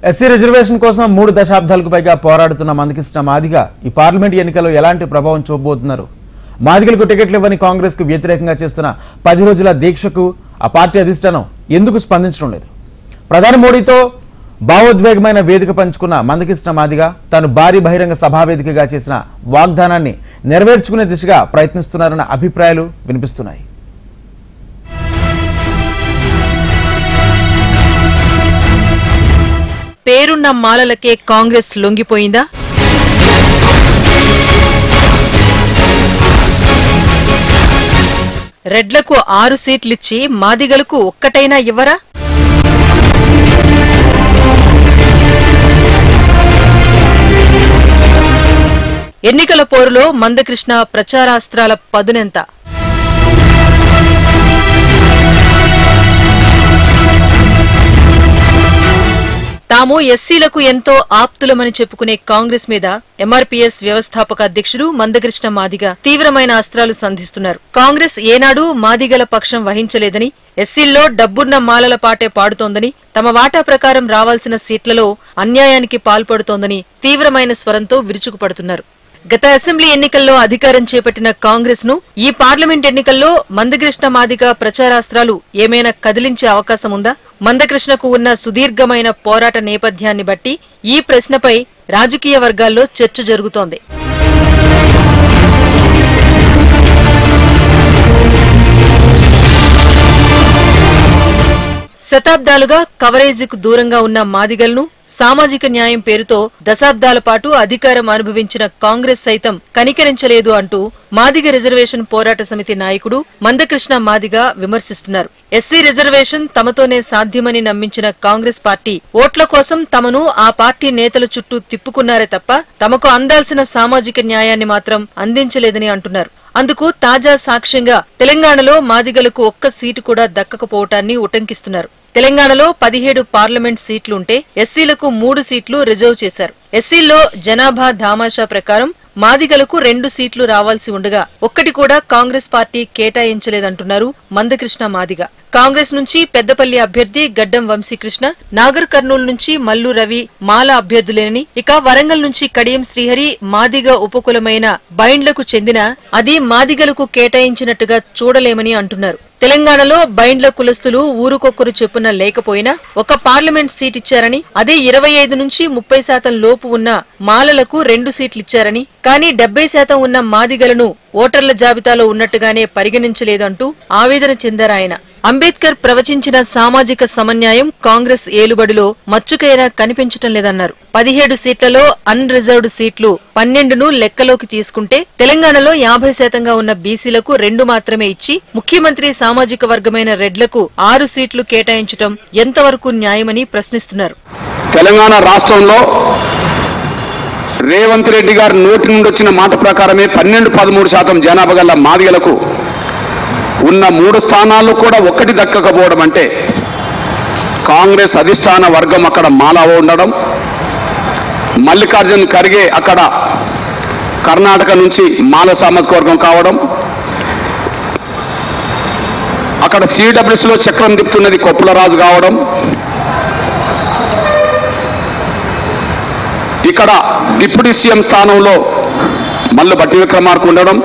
SC reservation కోసం 3 దశాబ్దాలకు పైగా పోరాడుతున్న మందకృష్ణ మాదిగ ఈ పార్లమెంట్ ఎన్నికల్లో ఎలాంటి ప్రభావం చూపబోతున్నారు? మాదిగలకు టికెట్లు ఇవ్వని కాంగ్రెస్ కు వ్యతిరేకంగా చేస్తున్న 10 రోజుల దీక్షకు ఆ పార్టీ అధిష్టానం ఎందుకు స్పందించడం లేదు? ప్రధాని మోడీతో భావోద్వేగమైన వేదిక పంచుకున్న మందకృష్ణ మాదిగ తాను భారీ బహిరంగ సభా వేదికగా చేసిన వాగ్దానాన్ని నెరవేర్చుకునే దిశగా ప్రయత్నిస్తున్నారన్న అభిప్రాయాలు వినిపిస్తున్నాయి. పేరున్న మాలలకే కాంగ్రెస్ లొంగిపోయిందా? రెడ్లకు 6 సీట్లిచ్చి మాదిగలకు ఒక్కటైనా ఇవ్వరా? ఎన్నికల పోరులో మందకృష్ణ ప్రచారాస్త్రాల పదునెంత? తాము ఎస్సీలకు ఎంతో ఆప్తులమని చెప్పుకునే కాంగ్రెస్ మీద ఎంఆర్పీఎస్ వ్యవస్థాపక అధ్యక్షుడు మందకృష్ణ మాదిగ తీవ్రమైన అస్త్రాలు సంధిస్తున్నారు. కాంగ్రెస్ ఏనాడూ మాదిగల పక్షం వహించలేదని, ఎస్సీల్లో డబ్బున్న మాలల పాటే పాడుతోందని, తమ వాటా ప్రకారం రావాల్సిన సీట్లలో అన్యాయానికి పాల్పడుతోందని తీవ్రమైన స్వరంతో విరుచుకుపడుతున్నారు. గత అసెంబ్లీ ఎన్నికల్లో అధికారం చేపట్టిన కాంగ్రెస్ ను ఈ పార్లమెంట్ ఎన్నికల్లో మందకృష్ణ మాదిగ ప్రచారాస్త్రాలు ఏమైనా కదిలించే అవకాశం ఉందా? మందకృష్ణకు ఉన్న సుదీర్ఘమైన పోరాట నేపథ్యాన్ని బట్టి ఈ ప్రశ్నపై రాజకీయ వర్గాల్లో చర్చ జరుగుతోంది. శతాబ్దాలుగా కవరేజీకు దూరంగా ఉన్న మాదిగలను సామాజిక న్యాయం పేరుతో దశాబ్దాల పాటు అధికారం అనుభవించిన కాంగ్రెస్ సైతం కనికరించలేదు అంటూ మాదిగ రిజర్వేషన్ పోరాట సమితి నాయకుడు మందకృష్ణ మాదిగ విమర్శిస్తున్నారు. ఎస్సీ రిజర్వేషన్ తమతోనే సాధ్యమని నమ్మించిన కాంగ్రెస్ పార్టీ ఓట్ల కోసం తమను ఆ పార్టీ నేతల చుట్టూ తిప్పుకున్నారే తప్ప తమకు అందాల్సిన సామాజిక న్యాయాన్ని మాత్రం అందించలేదని అంటున్నారు. అందుకు తాజా సాక్ష్యంగా తెలంగాణలో మాదిగలకు ఒక్క సీటు కూడా దక్కకపోవటాన్ని ఉటంకిస్తున్నారు. తెలంగాణలో 17 పార్లమెంట్ సీట్లుంటే ఎస్సీలకు 3 సీట్లు రిజర్వ్ చేశారు. ఎస్సీల్లో జనాభా దామాషా ప్రకారం మాదిగలకు 2 సీట్లు రావాల్సి ఉండగా ఒక్కటి కూడా కాంగ్రెస్ పార్టీ కేటాయించలేదంటున్నారు మందకృష్ణ మాదిగ. కాంగ్రెస్ నుంచి పెద్దపల్లి అభ్యర్థి గడ్డం వంశీకృష్ణ, నాగర్ కర్నూలు నుంచి మల్లు రవి మాల అభ్యర్థులేనని, ఇక వరంగల్ నుంచి కడియం శ్రీహరి మాదిగ ఉపకులమైన బైండ్లకు చెందిన అది మాదిగలకు కేటాయించినట్టుగా చూడలేమని అంటున్నారు. తెలంగాణలో బైండ్ల కులస్తులు ఊరుకొక్కరు చెప్పున లేకపోయినా ఒక పార్లమెంట్ సీట్ ఇచ్చారని, అదే 25 నుంచి 30% లోపు ఉన్న మాలలకు 2 సీట్లిచ్చారని, కానీ 70% ఉన్న మాదిగలను ఓటర్ల జాబితాలో ఉన్నట్టుగానే పరిగణించలేదంటూ ఆవేదన చెందారాయన. అంబేద్కర్ ప్రవచించిన సామాజిక సమన్యాయం కాంగ్రెస్ ఏలుబడిలో మచ్చుకైనా కనిపించటం లేదన్నారు. 17 సీట్లలో అన్ రిజర్వ్డ్ సీట్లు 12ను లెక్కలోకి తీసుకుంటే తెలంగాణలో 50% ఉన్న బీసీలకు 2 మాత్రమే ఇచ్చి ముఖ్యమంత్రి సామాజిక వర్గమైన రెడ్లకు 6 సీట్లు కేటాయించటం ఎంతవరకు న్యాయమని ప్రశ్నిస్తున్నారు. తెలంగాణ రాష్ట్రంలో రేవంత్ రెడ్డి గారి నోటి నుండి వచ్చిన మాట ప్రకారమే 12-13% జనాభా గల మాదిగలకు ఉన్న 3 స్థానాలు కూడా ఒక్కటి దక్కకపోవడం అంటే కాంగ్రెస్ అధిష్టాన వర్గం అక్కడ మాలావో ఉండడం, మల్లికార్జున్ ఖర్గే అక్కడ కర్ణాటక నుంచి మాల సామాజిక వర్గం కావడం, అక్కడ సిడబ్ల్యూసీలో చక్రం తిప్పుతున్నది కొప్పులరాజు కావడం, ఇక్కడ డిప్యూటీ సీఎం స్థానంలో మల్లు బట్టి విక్రమార్క ఉండడం,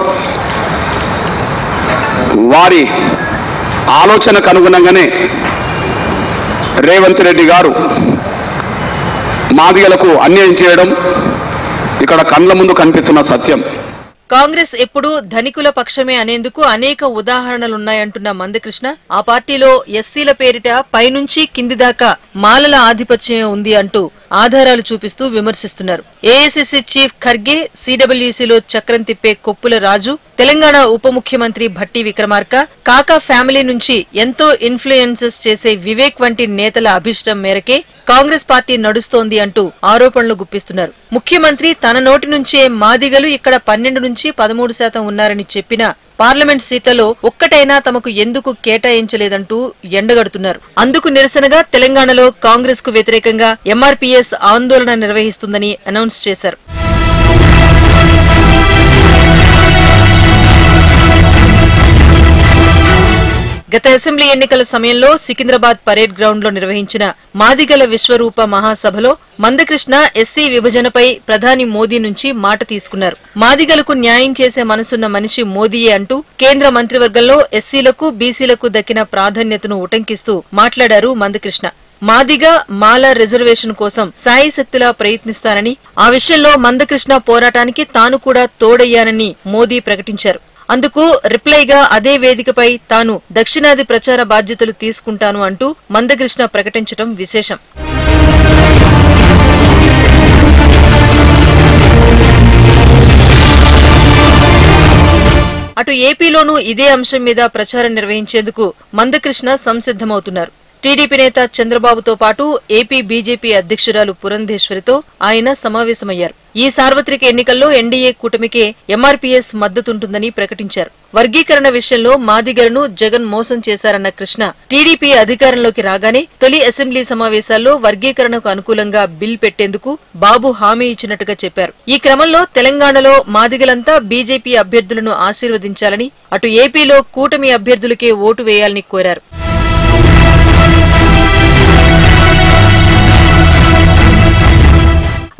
వారి ఆలోచనకు అనుగుణంగానే రేవంత్ రెడ్డి గారు మాదిగలకు అన్యాయం చేయడం ఇక్కడ కళ్ళ ముందు కనిపిస్తున్న సత్యం. కాంగ్రెస్ ఎప్పుడూ ధనికుల పక్షమే అనేందుకు అనేక ఉదాహరణలున్నాయంటున్న మందకృష్ణ ఆ పార్టీలో ఎస్సీల పేరిట పైనుంచి కింది దాకా మాలల ఆధిపత్యం ఉంది అంటూ ఆధారాలు చూపిస్తూ విమర్శిస్తున్నారు. ఏఐసీసీ చీఫ్ ఖర్గే, సిడబ్ల్యూసీలో చక్రం తిప్పే కొప్పుల రాజు, తెలంగాణ ఉప ముఖ్యమంత్రి భట్టి విక్రమార్క, కాకా ఫ్యామిలీ నుంచి ఎంతో ఇన్ఫ్లుయెన్సెస్ చేసే వివేక్ వంటి నేతల అభిష్టం మేరకే కాంగ్రెస్ పార్టీ నడుస్తోంది అంటూ ఆరోపణలు గుప్పిస్తున్నారు. ముఖ్యమంత్రి తన నోటి నుంచే మాదిగలు ఇక్కడ 12 నుంచి 13% ఉన్నారని చెప్పినా పార్లమెంట్ సీట్లలో ఒక్కటైనా తమకు ఎందుకు కేటాయించలేదంటూ ఎండగడుతున్నారు. అందుకు నిరసనగా తెలంగాణలో కాంగ్రెస్ కు వ్యతిరేకంగా ఎంఆర్పీఎస్ ఆందోళన నిర్వహిస్తుందని అనౌన్స్ చేశారు. గత అసెంబ్లీ ఎన్నికల సమయంలో సికింద్రాబాద్ పరేడ్ గ్రౌండ్ లో నిర్వహించిన మాదిగల విశ్వరూప మహాసభలో మందకృష్ణ ఎస్సీ విభజనపై ప్రధాని మోదీ నుంచి మాట తీసుకున్నారు. మాదిగలకు న్యాయం చేసే మనసున్న మనిషి మోదీయే అంటూ కేంద్ర మంత్రివర్గంలో ఎస్సీలకు బీసీలకు దక్కిన ప్రాధాన్యతను ఉటంకిస్తూ మాట్లాడారు మందకృష్ణ. మాదిగ మాల రిజర్వేషన్ కోసం శాయశక్తిలా ప్రయత్నిస్తానని, ఆ విషయంలో మందకృష్ణ పోరాటానికి తాను కూడా తోడయ్యానని మోదీ ప్రకటించారు. అందుకు రిప్లైగా అదే వేదికపై తాను దక్షిణాది ప్రచార బాధ్యతలు తీసుకుంటాను అంటూ మందకృష్ణ ప్రకటించడం విశేషం. అటు ఏపీలోనూ ఇదే అంశం మీద ప్రచారం నిర్వహించేందుకు మందకృష్ణ సంసిద్ధమవుతున్నారు. టీడీపీ నేత చంద్రబాబుతో పాటు ఏపీ బీజేపీ అధ్యక్షురాలు పురంధేశ్వరితో ఆయన సమావేశమయ్యారు. ఈ సార్వత్రిక ఎన్నికల్లో ఎన్డీఏ కూటమికే ఎంఆర్పీఎస్ మద్దతుంటుందని ప్రకటించారు. వర్గీకరణ విషయంలో మాదిగలను జగన్ మోసం చేశారన్న కృష్ణ టీడీపీ అధికారంలోకి రాగానే తొలి అసెంబ్లీ సమావేశాల్లో వర్గీకరణకు అనుకూలంగా బిల్ పెట్టేందుకు బాబు హామీ ఇచ్చినట్టుగా చెప్పారు. ఈ క్రమంలో తెలంగాణలో మాదిగలంతా బీజేపీ అభ్యర్థులను ఆశీర్వదించాలని, అటు ఏపీలో కూటమి అభ్యర్థులకే ఓటు వేయాలని కోరారు.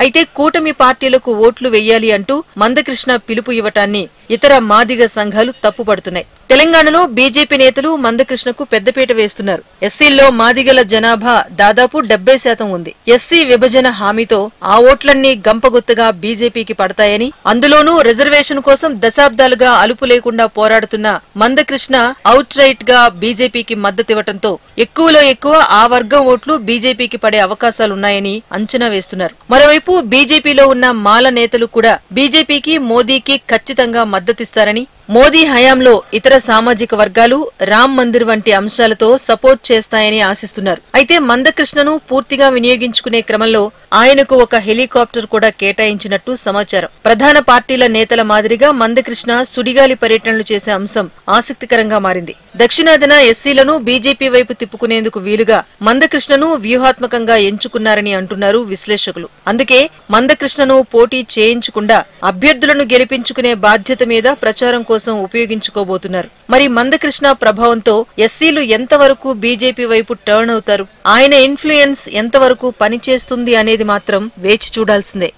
అయితే కూటమి పార్టీలకు ఓట్లు వెయ్యాలి అంటూ మందకృష్ణ పిలుపు ఇవ్వటాన్ని ఇతర మాదిగ సంఘాలు తప్పుపడుతున్నాయి. తెలంగాణలో బీజేపీ నేతలు మందకృష్ణకు పెద్దపీట వేస్తున్నారు. ఎస్సీల్లో మాదిగల జనాభా దాదాపు 70% ఉంది. ఎస్సీ విభజన హామీతో ఆ ఓట్లన్నీ గంపగుత్తగా బీజేపీకి పడతాయని, అందులోనూ రిజర్వేషన్ కోసం దశాబ్దాలుగా అలుపు లేకుండా పోరాడుతున్న మందకృష్ణ అవుట్ రైట్ గా బీజేపీకి మద్దతివ్వటంతో ఎక్కువలో ఎక్కువ ఆ వర్గం ఓట్లు బీజేపీకి పడే అవకాశాలున్నాయని అంచనా వేస్తున్నారు. మరోవైపు బీజేపీలో ఉన్న మాల నేతలు కూడా బీజేపీకి మోదీకి ఖచ్చితంగా మద్దతిస్తారని, మోదీ హయాంలో ఇతర సామాజిక వర్గాలు రామ్ మందిర్ వంటి అంశాలతో సపోర్ట్ చేస్తాయని ఆశిస్తున్నారు. అయితే మందకృష్ణను పూర్తిగా వినియోగించుకునే క్రమంలో ఆయనకు ఒక హెలికాప్టర్ కూడా కేటాయించినట్టు సమాచారం. ప్రధాన పార్టీల నేతల మాదిరిగా మందకృష్ణ సుడిగాలి పర్యటనలు చేసే అంశం ఆసక్తికరంగా మారింది. దక్షిణాదిన ఎస్సీలను బీజేపీ వైపు తిప్పుకునేందుకు వీలుగా మందకృష్ణను వ్యూహాత్మకంగా ఎంచుకున్నారని అంటున్నారు విశ్లేషకులు. అందుకే మందకృష్ణను పోటీ చేయించకుండా అభ్యర్థులను గెలిపించుకునే బాధ్యత మీద ప్రచారం కోసం ఉపయోగించుకోబోతున్నారు. మరి మందకృష్ణ ప్రభావంతో ఎస్సీలు ఎంతవరకు బీజేపీ వైపు టర్న్ అవుతారు, ఆయన ఇన్ఫ్లుయెన్స్ ఎంతవరకు పనిచేస్తుంది అనేది మాత్రం వేచి చూడాల్సిందే.